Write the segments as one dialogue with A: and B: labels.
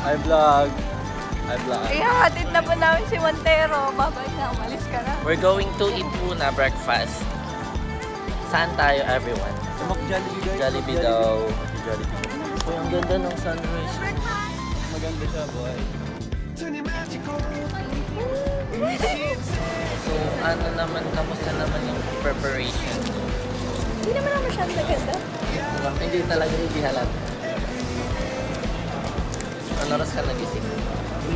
A: I vlog. I vlog.
B: Ihahatid na po namin si Montero. Babay na, umalis ka na.
C: We're going to eat muna breakfast. Saan tayo, everyone?
A: Sumak Jollibee guys.
C: Jollibee daw.
A: Jollibee.
C: Uy, ang ganda ng sunrise.
A: Maganda siya, boy.
C: So, ano naman, kamusta naman yung preparation?
B: Hindi naman ako masyadong maganda.
C: Hindi talaga, hindi halata. Ano oras ka nagising?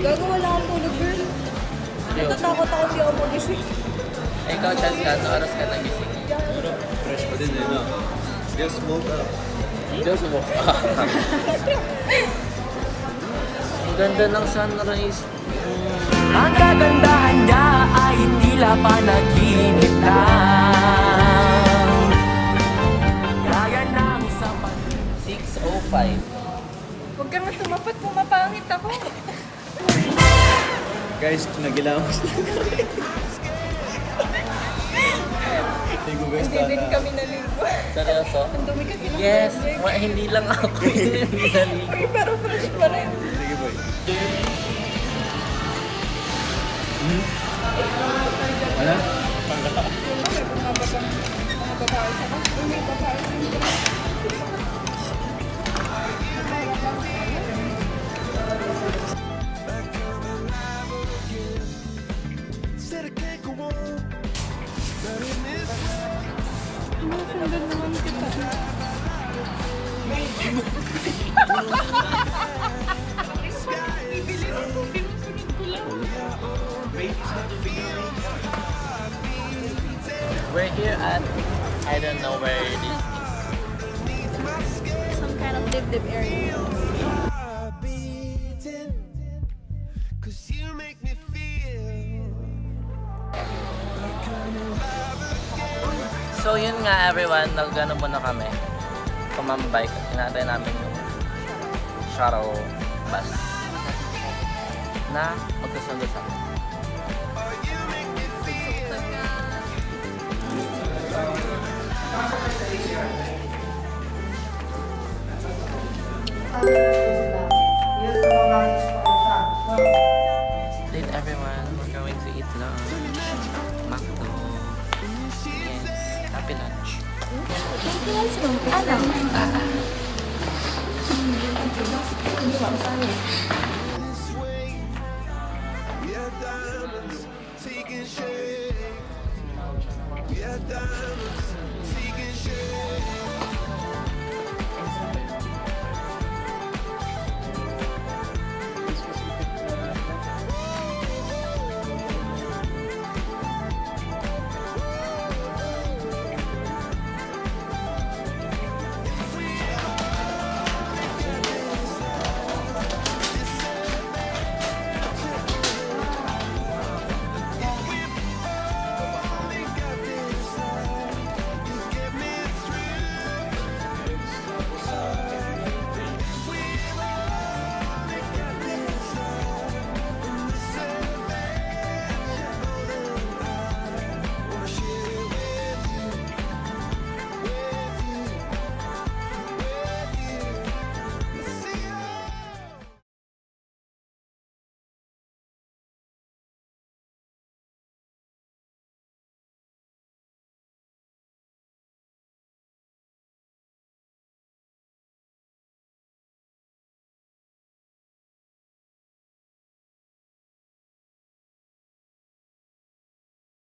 B: Gago, wala akong tulog, girl. Natatakot ako hindi ako magising.
C: Eh, ikaw, Chas, ka, ano oras ka nagising?
A: Fresh pa din eh, no? Just woke up.
C: Just walk. Ang ganda ng sunrise.
D: Ang kagandahan niya ay tila panaginip lang. Gaya ng sapat.
C: 6:05.
B: Huwag kang tumapat, pumapangit ako.
A: Guys, nagilamos lang kami. Ligo guys,
B: Hindi din kami naligo.
C: Seryoso?
B: Ang dumi kasi ng
C: Yes,
B: tubig.
C: hindi lang ako yung hindi naligo.
B: Uy, pero fresh pa rin.
A: Sige boy. Ano?
B: May bumababa mga babae sa kas. Uy, may babae sa Sundan naman kita. Bibili ako, sinusunod ko lang.
C: We're here at, I don't know where it is.
B: Some kind of dip area.
C: So yun nga everyone, nagano muna kami. Tumambay. Hinatay namin yung shuttle bus na magkasundo sa amin. Then everyone, we're going to eat lunch. Macdo. Yes, happy lunch.